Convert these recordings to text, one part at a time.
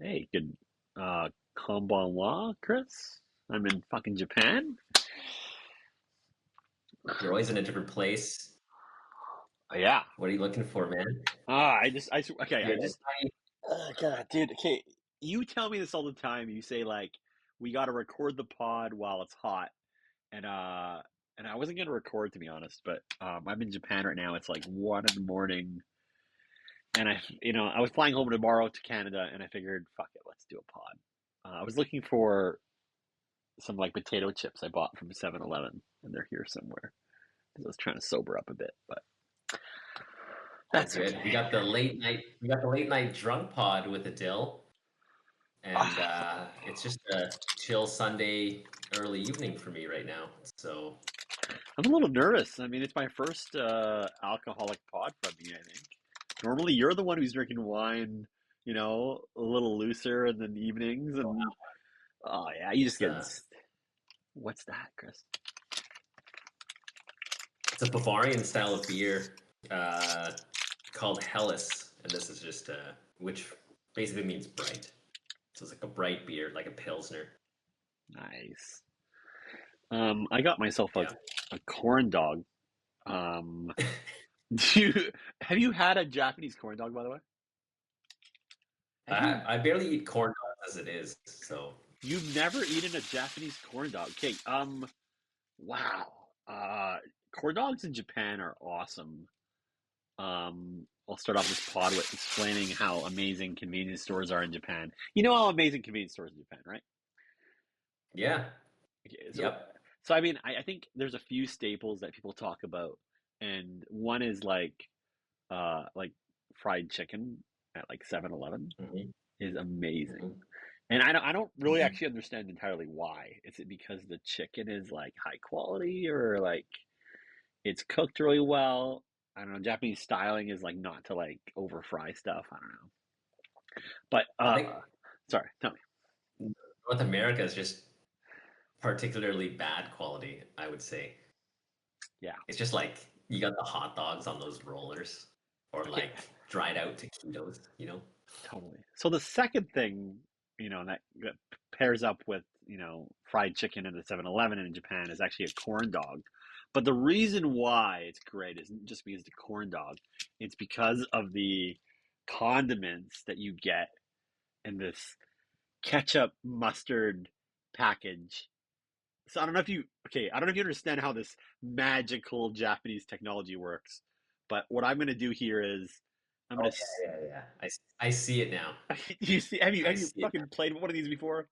Hey, good konbanwa, Chris. I'm in fucking Japan. You're always in a different place. Yeah. What are you looking for, man? Okay, You're in God, dude. Okay, you tell me this all the time. You say like, we got to record the pod while it's hot, and I wasn't gonna record to be honest, but I'm in Japan right now. It's like 1 in the morning, and I was flying home tomorrow to Canada, and I figured, fuck it, let's do a pod. I was looking for some like potato chips I bought from 7-Eleven, and they're here somewhere. I was trying to sober up a bit, but all that's good. okay. We got the late night drunk pod with Adil, and Ah, it's just a chill Sunday early evening for me right now. So I'm a little nervous. I mean, it's my first alcoholic pod from me, I think. Normally, you're the one who's drinking wine, a little looser in the evenings, and oh yeah, you just it's get. a What's that, Chris? it's a Bavarian style of beer uh, called Helles, and this is just which basically means bright. So it's like a bright beer, like a pilsner. Nice. I got myself Yeah. a corn dog. Um, do you have you had a Japanese corn dog, by the way? Have you I barely eat corn dogs as it is, so you've never eaten a Japanese corn dog? Okay. Wow. Corn dogs in Japan are awesome. I'll start off this pod with explaining how amazing convenience stores are in Japan. You know how amazing convenience stores in Japan, right? yeah. Okay, Yep. so I mean, I think there's a few staples that people talk about, and one is like fried chicken at like 7-Eleven hmm is amazing. hmm And I don't really hmm actually understand entirely why. Is it because the chicken is like high quality or like it's cooked really well? I don't know. Japanese styling is like not to like over fry stuff. I don't know. But I think sorry, tell me. North America is just particularly bad quality, I would say. Yeah. It's just like you got the hot dogs on those rollers or Okay, like dried out taquitos, you know? totally. So the second thing, that pairs up with, fried chicken in the 7-Eleven in Japan is actually a corn dog. But the reason why it's great isn't just because it's a corn dog. It's because of the condiments that you get in this ketchup mustard package. So I don't know if you understand how this magical Japanese technology works, but what I'm going to do here is I'm going Oh to yeah, yeah, yeah. I see it now. you see have you I have you see it now. fucking played one of these before?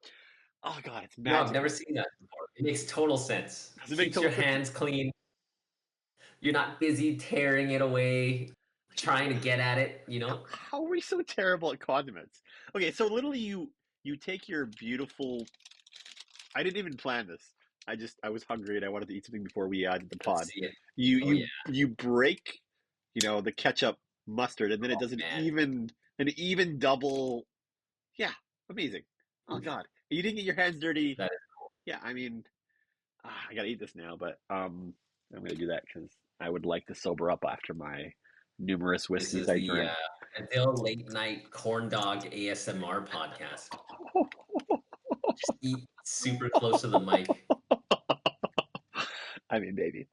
Oh god, it's No, I've never magical. seen that before. It makes total sense. Does it make Keeps total your sense to you? hands clean. You're not busy tearing it away, trying to get at it, you know? How are we so terrible at condiments? Okay, so literally you take your beautiful. I didn't even plan this. I was hungry and I wanted to eat something before we did the Let's pod. see it. You Oh yeah. you you break, the ketchup mustard, and then it Oh does man. an even double. Yeah, amazing. Oh Oof. god, you didn't get your hands dirty. That Yeah, I mean, I gotta eat this now, but I'm gonna do that because I would like to sober up after my numerous This whiskeys is I the drink. Adil Late Night Corn Dog ASMR podcast. Just eat super close to the mic. I mean, baby.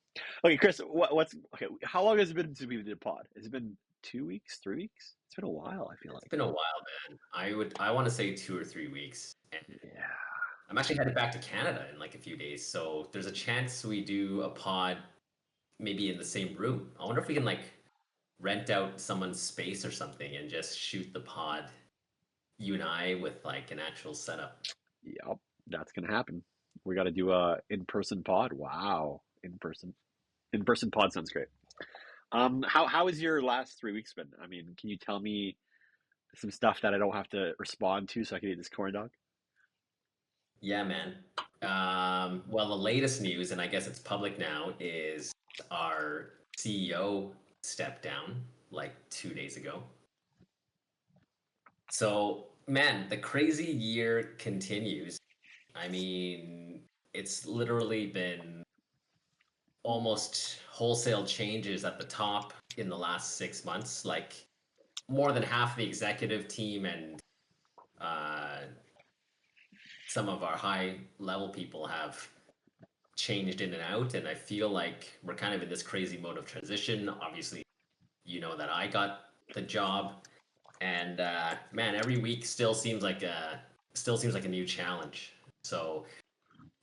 Okay, Chris, what's okay? How long has it been since we did a pod? Has it been 2 weeks, 3 weeks? It's been a while. I feel It's like. been a while, man. I want to say 2 or 3 weeks. And Yeah. I'm actually headed back to Canada in like a few days, so there's a chance we do a pod maybe in the same room. I wonder if we can like rent out someone's space or something and just shoot the pod, you and I, with like an actual setup. Yep. That's gonna happen. We got to do a in-person pod. Wow, in-person pod sounds great. How has your last 3 weeks been? I mean, can you tell me some stuff that I don't have to respond to so I can eat this corn dog? Yeah, man. Well, the latest news, and I guess it's public now, is our CEO stepped down like 2 days ago. So, man, the crazy year continues. I mean, it's literally been almost wholesale changes at the top in the last 6 months. Like more than half the executive team and Uh, some of our high level people have changed in and out, and I feel like we're kind of in this crazy mode of transition. Obviously, you know that I got the job, and man, every week still seems like a new challenge. So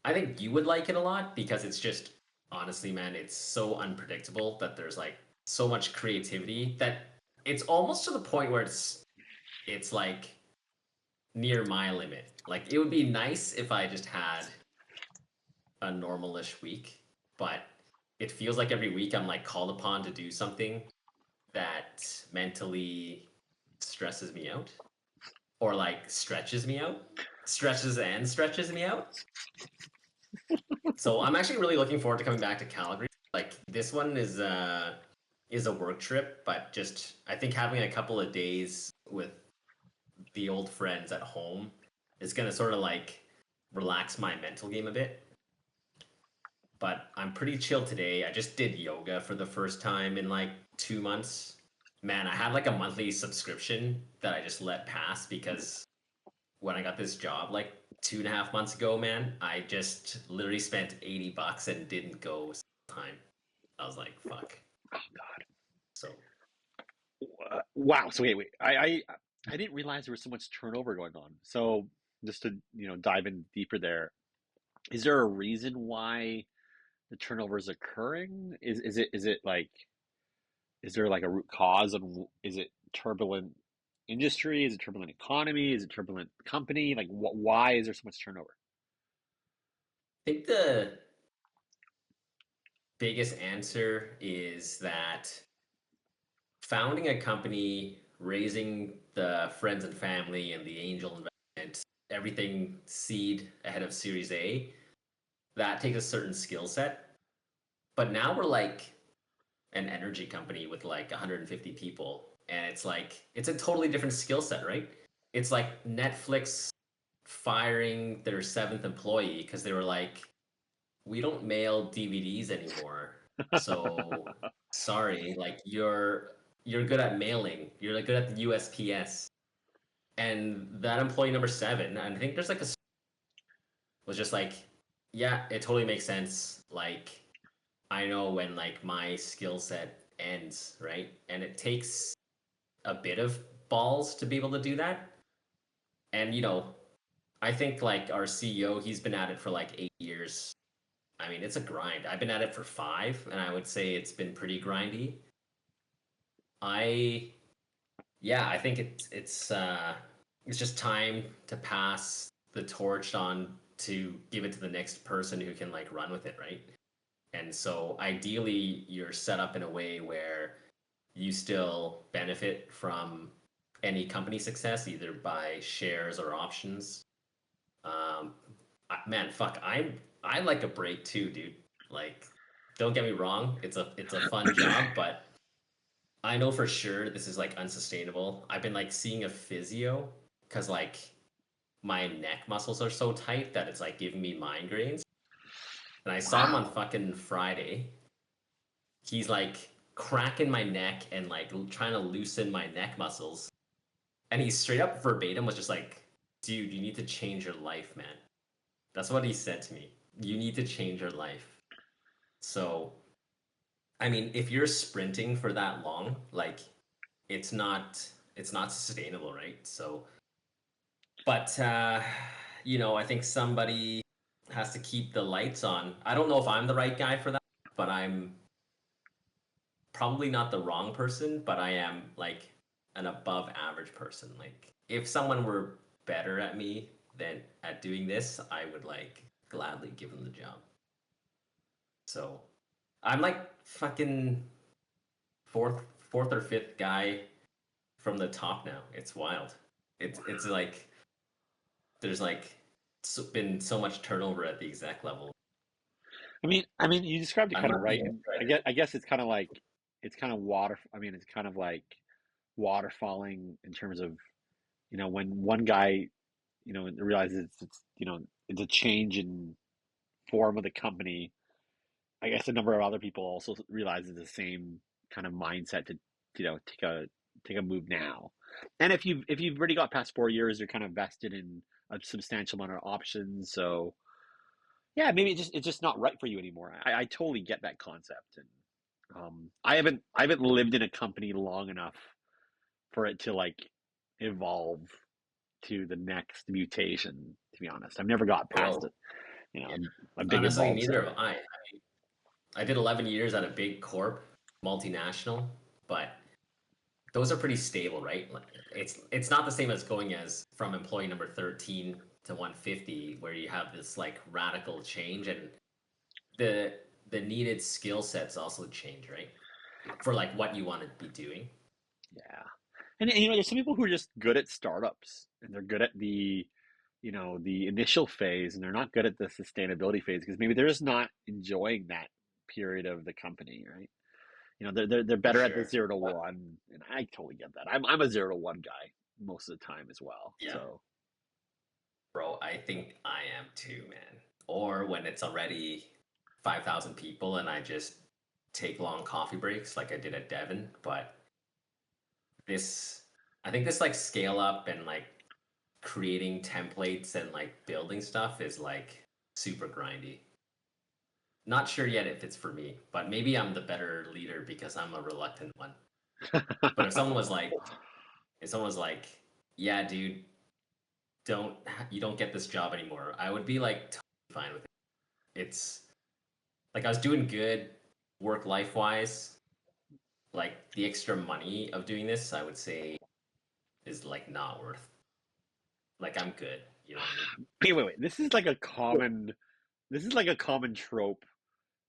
I think you would like it a lot because it's just honestly, man, it's so unpredictable that there's like so much creativity that it's almost to the point where it's like near my limit. Like it would be nice if I just had a normalish week, but it feels like every week I'm like called upon to do something that mentally stresses me out or like stretches me out, stretches me out. So I'm actually really looking forward to coming back to Calgary. Like this one is a work trip, but just I think having a couple of days with the old friends at home is gonna sort of like relax my mental game a bit. But I'm pretty chill today. I just did yoga for the first time in like 2 months. Man, I had like a monthly subscription that I just let pass because when I got this job like 2.5 months ago, man, I just literally spent $80 and didn't go time. I was like, fuck. Oh God. So Wow. So wait. I didn't realize there was so much turnover going on. So just to dive in deeper there, is there a reason why the turnover is occurring? Is it like is there like a root cause of is it turbulent industry? Is it turbulent economy? Is it turbulent company? Like why is there so much turnover? I think the biggest answer is that founding a company, raising the friends and family and the angel investment, everything seed ahead of Series A, that takes a certain skill set. But now we're like an energy company with like 150 people, and it's like it's a totally different skill set, right? It's like Netflix firing their seventh employee because they were like, we don't mail DVDs anymore. So sorry, like you're good at mailing. You're like good at the USPS. And that employee number seven, and I think there's like a was just like, yeah, it totally makes sense. Like I know when like my skill set ends, right? And it takes a bit of balls to be able to do that. And I think like our CEO, he's been at it for like 8 years. I mean, it's a grind. I've been at it for 5, and I would say it's been pretty grindy. I Yeah, I think it's just time to pass the torch on to give it to the next person who can like run with it, right? And so ideally you're set up in a way where you still benefit from any company success either by shares or options. Um, man, fuck, I like a break too, dude. Like, don't get me wrong, it's a fun job, but I know for sure this is like unsustainable. I've been like seeing a physio because like my neck muscles are so tight that it's like giving me migraines. And I saw him on Wow. fucking Friday. He's like cracking my neck and like trying to loosen my neck muscles. And he straight up verbatim was just like, dude, you need to change your life, man. That's what he said to me. You need to change your life. So, I mean, if you're sprinting for that long, like it's not it's not sustainable, right? So, but I think somebody has to keep the lights on. I don't know if I'm the right guy for that, but I'm probably not the wrong person, but I am like an above average person. Like if someone were better at me than at doing this, I would like gladly give them the job. So I'm like fucking fourth or fifth guy from the top now. It's wild. It's like there's like been so much turnover at the exec level. I mean, you described it I'm kind of not right, being and I guess it's kind of like it's kind of water. I mean, it's kind of like waterfalling in terms of when one guy realizes it's a change in form of the company. I guess a number of other people also realizes the same kind of mindset to take a take a move now. And if you've already got past 4 years, you're kind of vested in a substantial amount of options. So yeah, maybe it's just not right for you anymore. I totally get that concept, and I haven't lived in a company long enough for it to like evolve to the next mutation. To be honest, I've never got past Bro, it. You know, yeah. I'm big Honestly, involved, neither so have I. I did 11 years at a big corp, multinational, but those are pretty stable, right? Like, it's not the same as going as from employee number 13 to 150, where you have this like radical change, and the the needed skill sets also change, right? For like what you want to be doing. yeah. And you know, there's some people who are just good at startups, and they're good at the initial phase, and they're not good at the sustainability phase because maybe they're just not enjoying that period of the company, right? You know, they're For better at the sure. 0 to 1, and I totally get that. I'm a 0 to 1 guy most of the time as well. Yeah, So bro, I think I am too, man. Or when it's already 5,000 people and I just take long coffee breaks like I did at Devon. But this, I think this like scale up and like creating templates and like building stuff is like super grindy. Not sure yet if it's for me, but maybe I'm the better leader because I'm a reluctant one. But if someone was like, yeah, dude, don't you don't get this job anymore, I would be like totally fine with it. It's like I was doing good work life wise. Like the extra money of doing this, I would say is like not worth. Like I'm good. You know what I mean? wait. This is like a common trope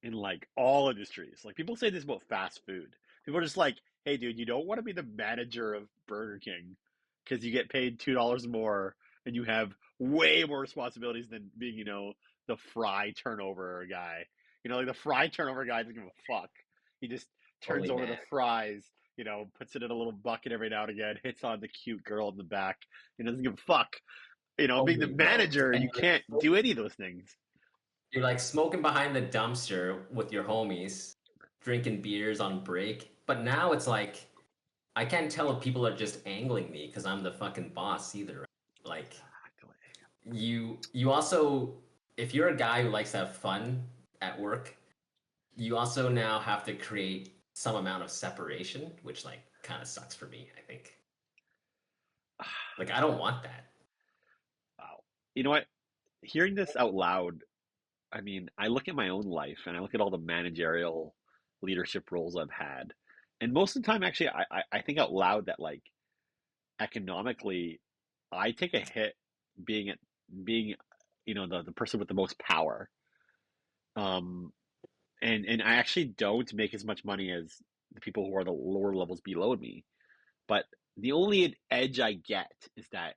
in like all industries. Like people say this about fast food. People are just like, "Hey, dude, you don't want to be the manager of Burger King because you get paid $2 more and you have way more responsibilities than being, the fry turnover guy. Like the fry turnover guy doesn't give a fuck. He just turns Totally, over the man. fries, puts it in a little bucket every now and again, hits on the cute girl in the back, and doesn't give a fuck. Being the Totally, bro. manager, And you can't do any of those things. you're like smoking behind the dumpster with your homies, drinking beers on break. But now it's like I can't tell if people are just angling me because I'm the fucking boss either. Right? Like Exactly. you also, if you're a guy who likes to have fun at work, you also now have to create some amount of separation, which like kind of sucks for me, I think. Like I don't want that. Wow. You know what? Hearing this out loud, I mean, I look at my own life and I look at all the managerial leadership roles I've had. And most of the time, actually, I think out loud that, like, economically, I take a hit being at being, the person with the most power. Um, and I actually don't make as much money as the people who are the lower levels below me. But the only edge I get is that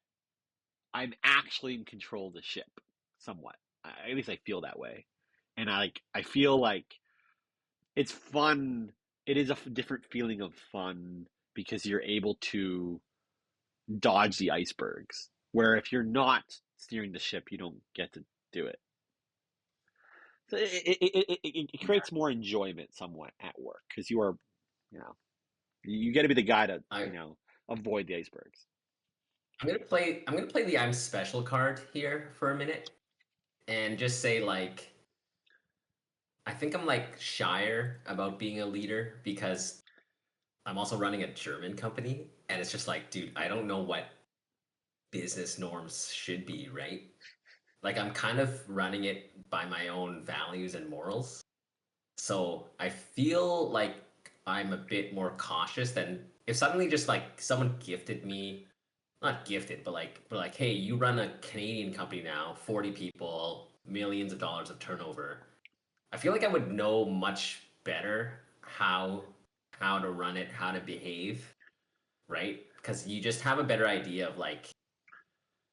I'm actually in control of the ship somewhat. At least I feel that way. And I feel like it's fun. It is a different feeling of fun because you're able to dodge the icebergs. Where if you're not steering the ship, you don't get to do it. So it creates more enjoyment somewhat at work because you know, you got to be the guy to, I avoid the icebergs. I'm gonna play the I'm special card here for a minute and just say like I think I'm like shyer about being a leader because I'm also running a German company and it's just like, dude, I don't know what business norms should be, right? Like I'm kind of running it by my own values and morals. So I feel like I'm a bit more cautious than if suddenly just like someone gifted me, not gifted, but like, hey, you run a Canadian company now, 40 people, millions of dollars of turnover. I feel like I would know much better how to run it, how to behave, right? Because you just have a better idea of like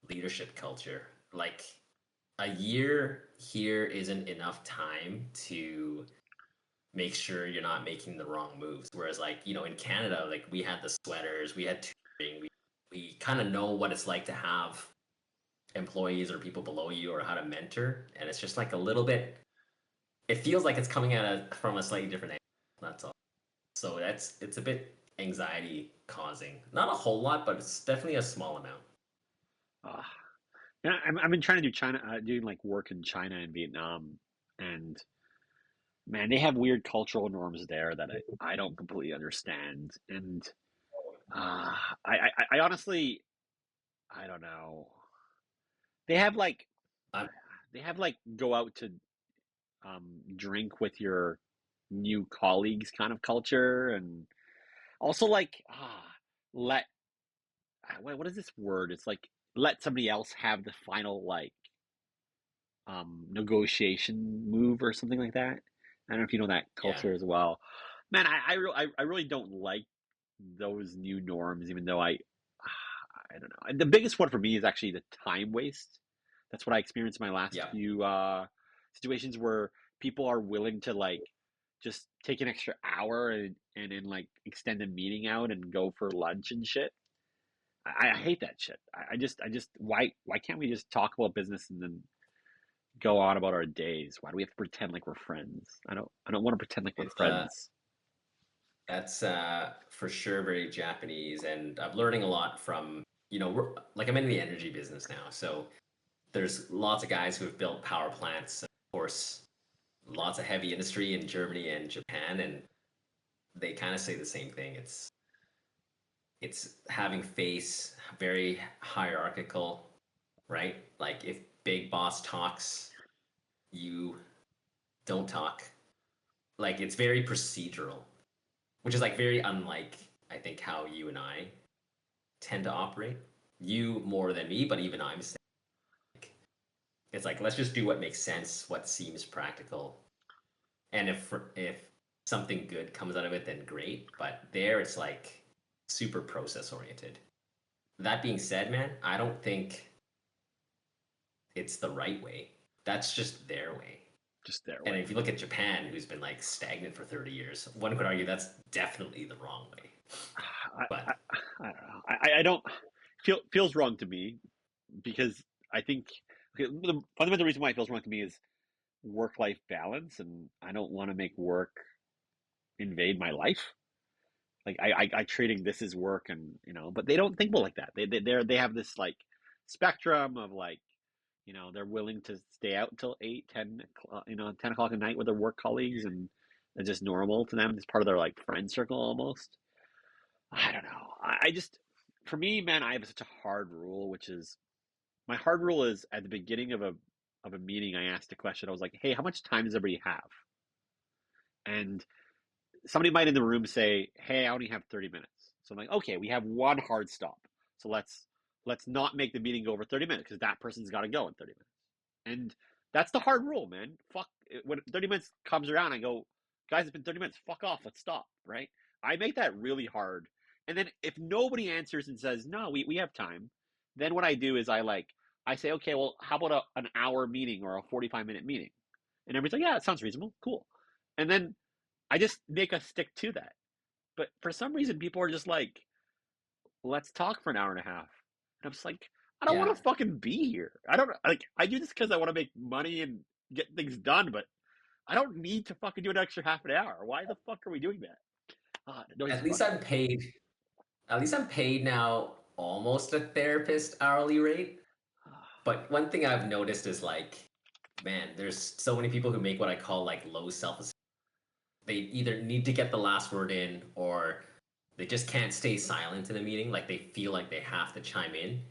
leadership culture. Like a year here isn't enough time to make sure you're not making the wrong moves. Whereas like, in Canada, like we had the sweaters, we had tutoring, we kind of know what it's like to have employees or people below you or how to mentor. And it's just like a little bit it feels like it's coming from a slightly different angle. That's all. So it's a bit anxiety causing. Not a whole lot, but it's definitely a small amount. Uh, yeah, I've been trying to do China, doing like work in China and Vietnam, and man, they have weird cultural norms there that I don't completely understand. And I honestly, I don't know. They have like, I'm, they have like go out to drink with your new colleagues kind of culture, and also like let what is this word? It's like let somebody else have the final like negotiation move or something like that. I don't know if you know that yeah, culture as well. Man, I really don't like those new norms, even though I don't know. And the biggest one for me is actually the time waste. That's what I experienced in my last yeah, few situations where people are willing to like just take an extra hour and then like extend a meeting out and go for lunch and shit. I hate that shit. I just why can't we just talk about business and then go on about our days? Why do we have to pretend like we're friends? I don't want to pretend like we're it's friends. that's for sure very Japanese, and I'm learning a lot from we're like I'm in the energy business now, so there's lots of guys who have built power plants, and of course, lots of heavy industry in Germany and Japan, and they kind of say the same thing. It's having face, very hierarchical, right? Like if big boss talks, you don't talk. Like it's very procedural, which is like very unlike I think how you and I tend to operate. You more than me, but even I'm saying like, it's like let's just do what makes sense, what seems practical, and if something good comes out of it, then great. But there, it's like super process oriented. That being said, man, I don't think it's the right way. That's just their way. Just their And way. if you look at Japan, who's been like stagnant for 30 years, one could argue that's definitely the wrong way. I, But I, I don't know. I don't feels wrong to me because I think okay, the fundamental reason why it feels wrong to me is work life balance, and I don't want to make work invade my life. Like I treating this as work, and but they don't think about like that. They have this like spectrum of like they're willing to stay out until 8, 10, 10 o'clock at night with their work colleagues, and it's just normal to them. It's part of their like friend circle almost. I don't know. I just, for me, man, I have such a hard rule, which is my hard rule is at the beginning of a meeting, I asked a question. I was like, "Hey, how much time does everybody have?" And somebody might in the room say, "Hey, I only have 30 minutes." So I'm like, "Okay, we have one hard stop. So let's not make the meeting go over 30 minutes because that person's got to go in 30 minutes." And that's the hard rule, man. Fuck when 30 minutes comes around, I go, "Guys, it's been 30 minutes. Fuck off. Let's stop." Right? I make that really hard. And then if nobody answers and says, "No, we have time," then what I do is I say, "Okay, well, how about an hour meeting or a 45-minute meeting?" And everybody's like, "Yeah, that sounds reasonable. Cool." And then I just make us stick to that. But for some reason, people are just like, let's talk for an hour and a half. And I'm just like, I don't yeah, want to fucking be here. I don't like, I do this because I want to make money and get things done, but I don't need to fucking do an extra half an hour. Why the fuck are we doing that? It annoys at the least fuck out I'm of me. paid. At least I'm paid now almost a therapist hourly rate. But one thing I've noticed is like, man, there's so many people who make what I call like low self. They either need to get the last word in or they just can't stay silent in a meeting. Like they feel like they have to chime in.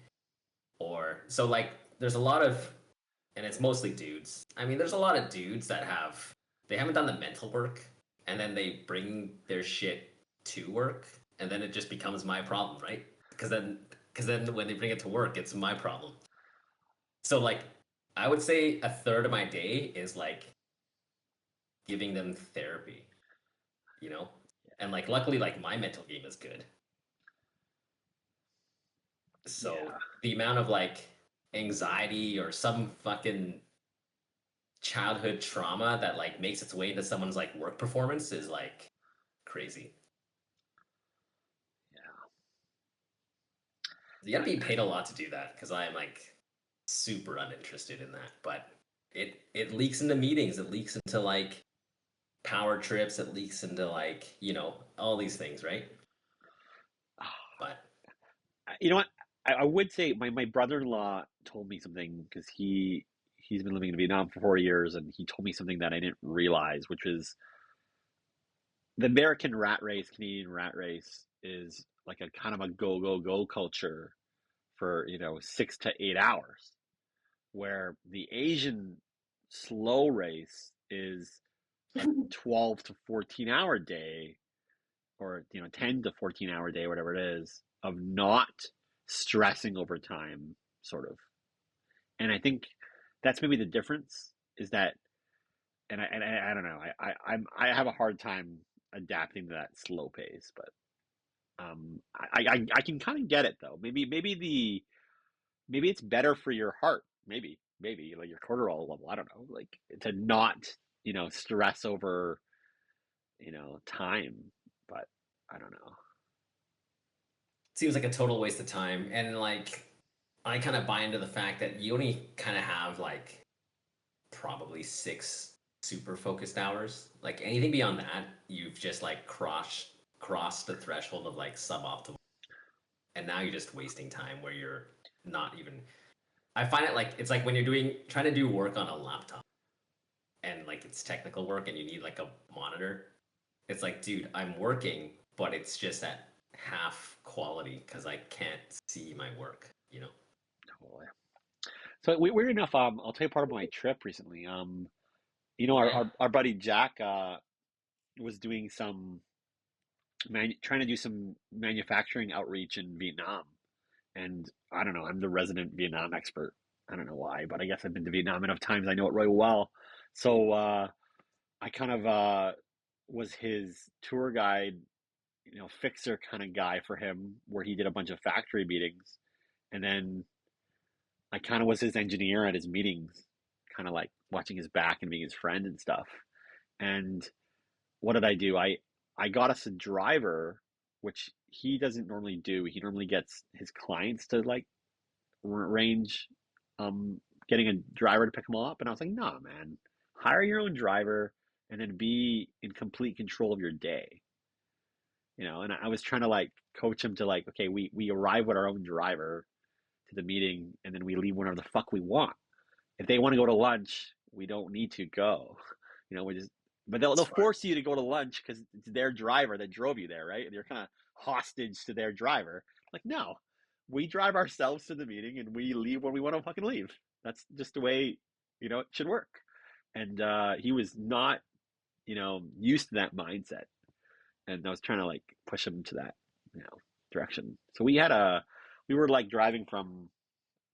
Or so like there's a lot of and it's mostly dudes. I mean, there's a lot of dudes that they haven't done the mental work and then they bring their shit to work and then it just becomes my problem, right? Because then when they bring it to work, it's my problem. So like I would say a third of my day is like giving them therapy, you know? And like luckily like my mental game is good. So Yeah, the amount of like anxiety or some fucking childhood trauma that like makes its way into someone's like work performance is like crazy. yeah. You gotta be paid a lot to do that because I am like super uninterested in that. But it leaks into meetings, it leaks into like power trips, it leaks into like, all these things, right? But You know what? I would say my brother-in-law told me something because he's been living in Vietnam for 4 years, and he told me something that I didn't realize, which is the American rat race, Canadian rat race is like a kind of a go go go culture for 6 to 8 hours, where the Asian slow race is a 12 to 14 hour day, or 10 to 14 hour day, whatever it is, of not stressing over time, sort of. And I think that's maybe the difference, is that, and I don't know, I have a hard time adapting to that slow pace, but I can kind of get it though. Maybe it's better for your heart. Maybe like your cortisol level. I don't know, like to not stress over time, but I don't know. seems like a total waste of time. And like, I kind of buy into the fact that you only kind of have like probably 6 super focused hours. Like anything beyond that, you've just like crossed the threshold of like suboptimal, and now you're just wasting time where you're not even. I find it like it's like when you're trying to do work on a laptop and like it's technical work and you need like a monitor. It's like, dude, I'm working, but it's just at half quality because I can't see my work. You know. Totally. So weird enough, I'll tell you part of my trip recently. Our, Yeah. our buddy Jack was doing trying to do some manufacturing outreach in Vietnam. And I don't know, I'm the resident Vietnam expert. I don't know why, but I guess I've been to Vietnam enough times. I know it really well. So I kind of was his tour guide, fixer kind of guy for him, where he did a bunch of factory meetings. And then I kind of was his engineer at his meetings, kind of like watching his back and being his friend and stuff. And what did I do? I got us a driver, which he doesn't normally do. He normally gets his clients to like arrange um getting a driver to pick them up. And I was like, nah, man, hire your own driver and then be in complete control of your day. And I was trying to like coach him to like, okay, we arrive with our own driver to the meeting, and then we leave whenever the fuck we want. If they want to go to lunch, we don't need to go. We just, but they'll Smart. force you to go to lunch because it's their driver that drove you there, right? And you're kind of hostage to their driver. Like, no, we drive ourselves to the meeting and we leave when we want to fucking leave. That's just the way it should work. And he was not used to that mindset, and I was trying to like push him to that direction. So we were like driving from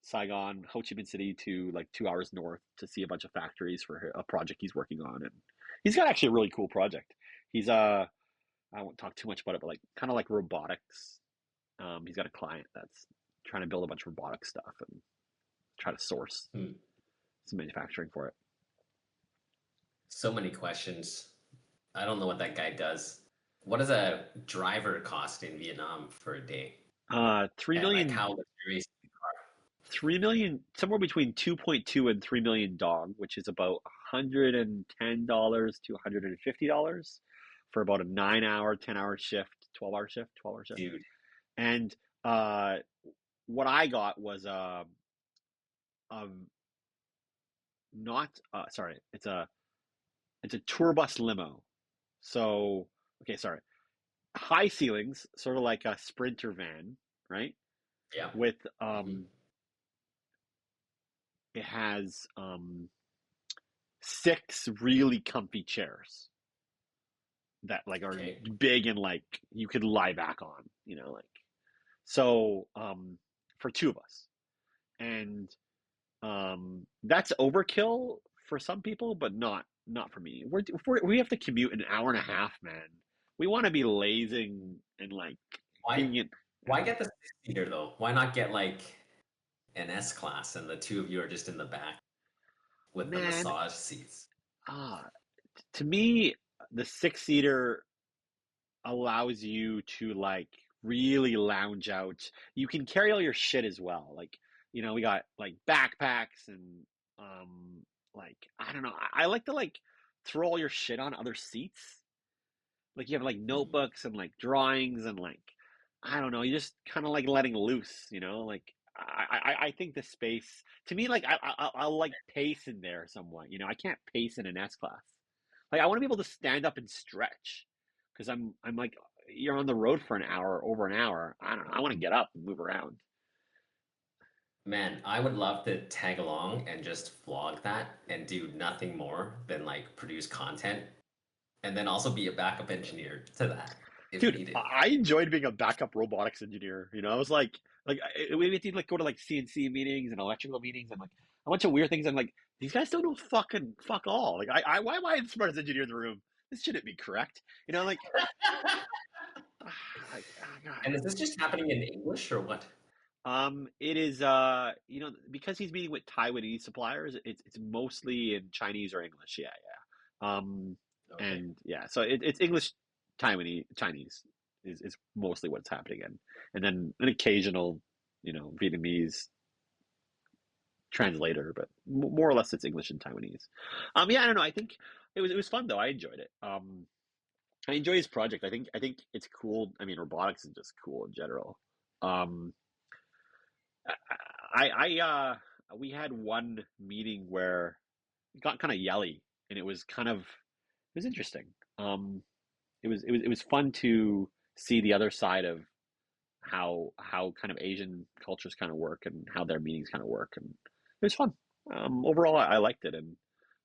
Saigon, Ho Chi Minh City, to like 2 hours north to see a bunch of factories for a project he's working on, and he's got actually a really cool project. He's I won't talk too much about it, but like kind of like robotics. He's got a client that's trying to build a bunch of robotic stuff and try to source Hmm. some manufacturing for it. So many questions. I don't know what that guy does. What does a driver cost in Vietnam for a day? Three And like million, how luxurious? 3 million, somewhere between 2.2 and 3 million dong, which is about $110 to $150 for about a 9 hour, 10 hour shift, 12 hour shift. Dude, And uh, what I got was a not sorry, it's a tour bus limo. So okay, sorry, high ceilings, sort of like a Sprinter van, right? yeah. With Hmm. it has 6 really comfy chairs that like are Okay. big and like you could lie back on, like so for two of us. And that's overkill for some people, but not for me. We have to commute an hour and a half, man. We want to be lazing and like Why being in, I why don't know. get the 6-seater though? Why not get like an S class and the two of you are just in the back with the Man, massage seats? ah, to me, the 6 seater allows you to like really lounge out. You can carry all your shit as well. Like, we got like backpacks and like I don't know. I like to like throw all your shit on other seats. Like you have like Hmm. notebooks and like drawings and like I don't know, you just kind of like letting loose, you know, like I think the space to me, like I'll like pace in there somewhat, you know, I can't pace in an S class. Like I want to be able to stand up and stretch because I'm like you're on the road for an hour, over an hour. I don't know. I want to get up and move around. Man, I would love to tag along and just vlog that and do nothing more than like produce content and then also be a backup engineer to that if Dude, needed. I enjoyed being a backup robotics engineer. You know, I was we had to like go to like CNC meetings and electrical meetings and like a bunch of weird things. And like these guys don't know fucking fuck all. Like why am I the smartest engineer in the room? This shouldn't be correct. You know, like, like oh God. And is this just happening in English or what? It is you know, because he's meeting with Taiwanese suppliers. It's mostly in Chinese or English. Yeah, yeah. Okay. And yeah, so it's English, Taiwanese, Chinese is mostly what's happening in, and then an occasional, you know, Vietnamese translator, but more or less it's English and Taiwanese. Yeah, I don't know. I think it was fun though. I enjoyed it. I enjoy his project. I think it's cool. I mean, robotics is just cool in general. Um, we had one meeting where it got kind of yelly, and it was interesting. It was fun to see the other side of how kind of Asian cultures kind of work and how their meetings kind of work, and it was fun. Overall, I liked it, and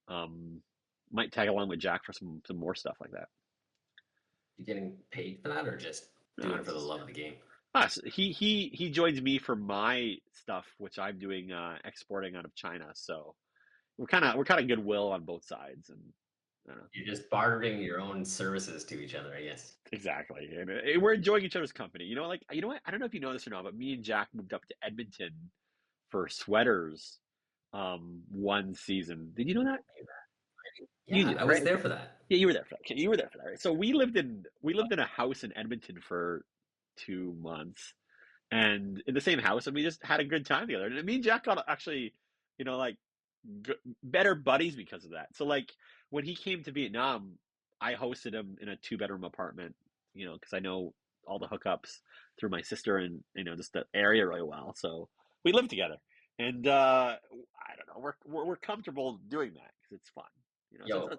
um, might tag along with Jack for some more stuff like that. You getting paid for that or just No, doing it it's for the just love of the game? us. He joins me for my stuff, which I'm doing exporting out of China. So we're kind of goodwill on both sides, and I don't know. You're just bartering your own services to each other, I guess. Exactly, and we're enjoying each other's company. You know, like you know what? I don't know if you know this or not, but me and Jack moved up to Edmonton for sweaters, one season. Did you know that? You Yeah, knew I that, was right? there Okay. for that. Yeah, you were there for that. Okay, you were there for that, right? So we lived in a house in Edmonton for 2 months, and in the same house, and we just had a good time together. And me and Jack got actually, you know, like better buddies because of that. So like when he came to Vietnam, I hosted him in a two-bedroom apartment, you know, because I know all the hookups through my sister and you know just the area really well. So we lived together, and I don't know, we're comfortable doing that because it's fun, you know. So Yo, man,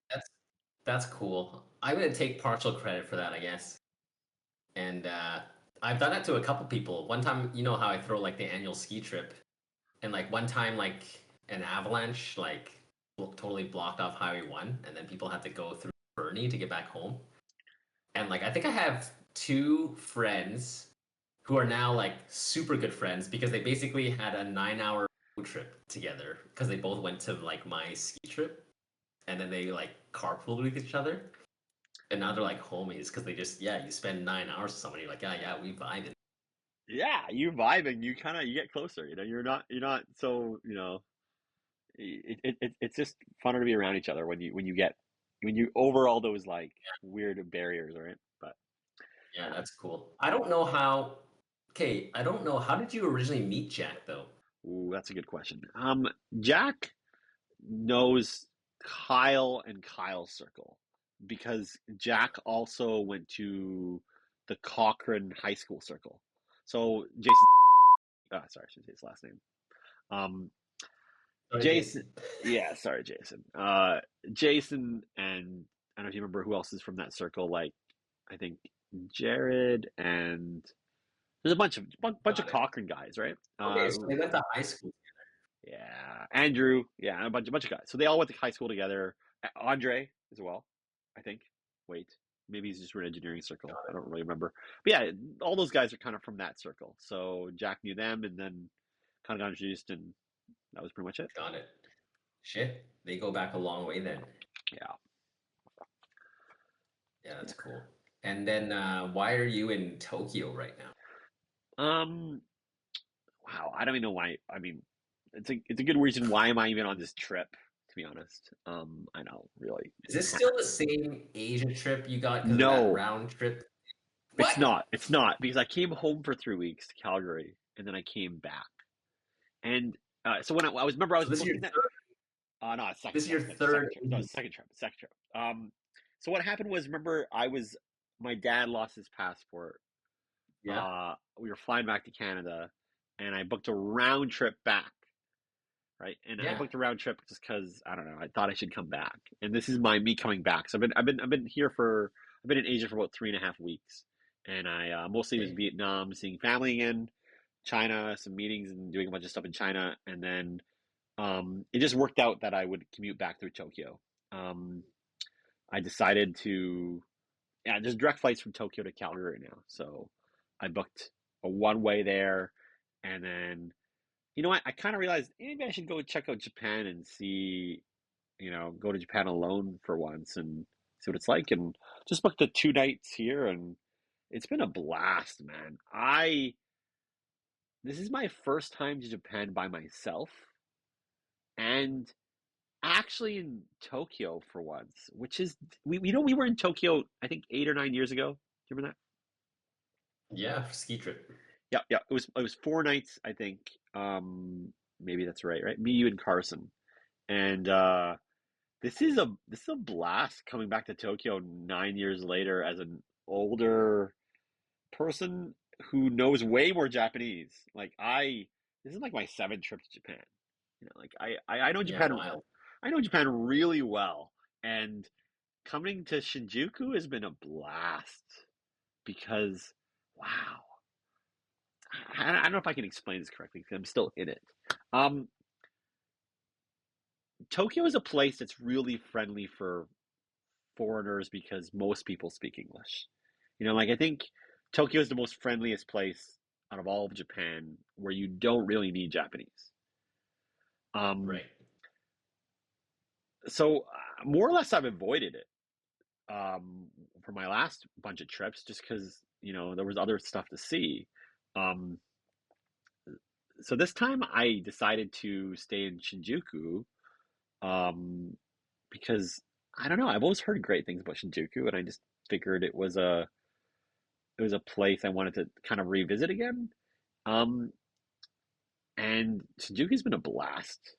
that's that's cool. I'm gonna take partial credit for that, I guess. And I've done that to a couple people. One time, you know how I throw like the annual ski trip, and like one time, like an avalanche, like totally blocked off Highway 1, and then people had to go through Fernie to get back home. And like I think I have two friends who are now like super good friends because they basically had a 9 hour road trip together because they both went to like my ski trip, and then they like carpooled with each other. And now they're like homies because they just, yeah, you spend 9 hours with someone, you're like, yeah, yeah, we vibing. yeah, you vibe and you get closer. You know, you're not so you know. It's just funner to be around each other when you over all those like weird barriers, right? But Yeah, that's cool. I don't know how. Okay, I don't know. How did you originally meet Jack, though? ooh, that's a good question. Jack knows Kyle and Kyle's circle because Jack also went to the Cochrane High School circle. So Jason, sorry, I should say his last name. Um, Sorry, Jason, Jason. yeah, sorry, Jason. Jason, and I don't know if you remember who else is from that circle. Like, I think Jared and there's a bunch of Got it. Cochrane guys, right? Okay, so they went to high school. Yeah, Andrew, yeah, a bunch of guys. So they all went to high school together. Andre as well, I think. Wait, maybe he's just from an engineering circle. Got I it. don't really remember. But yeah, all those guys are kind of from that circle. So Jack knew them, and then kind of got introduced, and that was pretty much it. Got it. Shit, they go back a long way then. Yeah. Yeah, that's cool. And then, why are you in Tokyo right now? Um. Wow. I don't even know why. I mean, it's a good reason. Why am I even on this trip? To be honest, I don't really. Is this still the same Asia trip you got because of that No, round trip? it's What? not. It's not because I came home for 3 weeks to Calgary, and then I came back. And so when I was remember I was So this is your booking that. third. No, This is your second third trip. No, Asian. second trip. Second trip. So what happened was, remember, my dad lost his passport Yeah. we were flying back to Canada, and I booked a round trip back, right? And I Yeah. booked a round trip just because I don't know. I thought I should come back, and this is me coming back. So I've been in Asia for about 3.5 weeks, and I mostly was Okay. Vietnam, seeing family again, China, some meetings, and doing a bunch of stuff in China, and then it just worked out that I would commute back through Tokyo. Um, I decided to, yeah, there's direct flights from Tokyo to Calgary right now. So I booked a one way there. And then, you know what? I kind of realized maybe I should go check out Japan and see, go to Japan alone for once and see what it's like. And just booked the 2 nights here. And it's been a blast, man. This is my first time to Japan by myself. And actually in Tokyo for once, which is we were in Tokyo I think 8 or 9 years ago. Do you remember that? Yeah, ski trip. Yeah, yeah. It was 4 nights I think. Maybe that's right, right? Me, you, and Carson. And this is a blast coming back to Tokyo 9 years later as an older person who knows way more Japanese. This is like my seventh trip to Japan. I know Yeah, Japan. wild. I know Japan really well, and coming to Shinjuku has been a blast because, wow, I don't know if I can explain this correctly because I'm still in it. Um, Tokyo is a place that's really friendly for foreigners because most people speak English. I think Tokyo is the most friendliest place out of all of Japan where you don't really need Japanese. Um, Right. so more or less, I've avoided it for my last bunch of trips just because there was other stuff to see. Um, so this time I decided to stay in Shinjuku um, because I don't know. I've always heard great things about Shinjuku, and I just figured it was a place I wanted to kind of revisit again. Um, and Shinjuku's been a blast.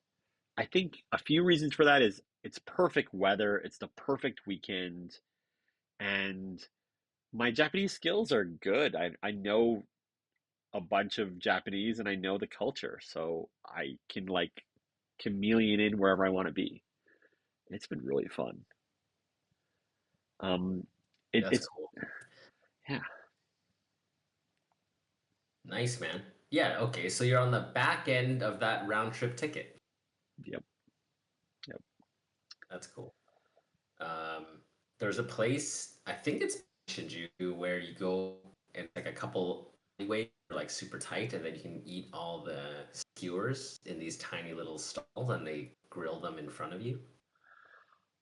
I think a few reasons for that is it's perfect weather, it's the perfect weekend, and my Japanese skills are good. I know a bunch of Japanese and I know the culture, so I can like chameleon in wherever I want to be. It's been really fun. Um, That's it's cool. yeah, Nice, man. Yeah, okay. So you're on the back end of that round trip ticket. yep, yep. That's cool. Um, there's a place, I think it's Shinjuku, where you go and like a couple alleyways are like super tight, and then you can eat all the skewers in these tiny little stalls, and they grill them in front of you.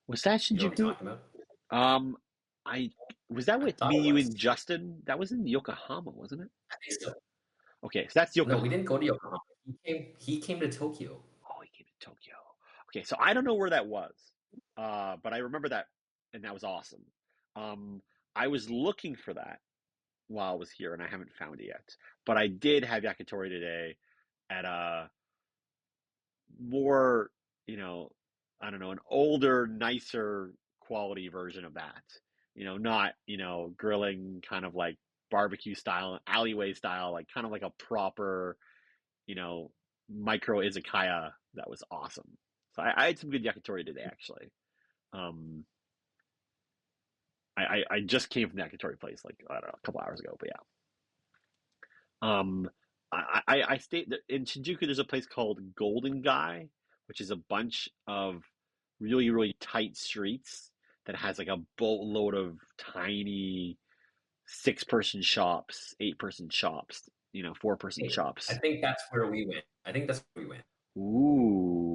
Was that You know what I'm Shinjuku? talking about? Um, I was that I with thought me, it you, was. and Justin. That was in Yokohama, wasn't it? I think so. Okay, so that's No, we Yokohama. didn't go to Yokohama. He came to Tokyo. Oh, he came to Tokyo. Okay, so I don't know where that was, but I remember that, and that was awesome. Um, I was looking for that while I was here, and I haven't found it yet. But I did have yakitori today at a more, you know, I don't know, an older, nicer quality version of that. Not, grilling kind of like barbecue style, alleyway style, like kind of like a proper, you know, micro izakaya that was awesome. So I had some good yakitori today, actually. Um, I just came from the yakitori place like I don't know a couple hours ago, but yeah. Um, I stayed in Shinjuku. There's a place called Golden Guy, which is a bunch of really really tight streets that has like a boatload of tiny 6-person shops, 8-person shops, 4-person Hey, I shops. think that's where we went. I think that's where we went. Ooh.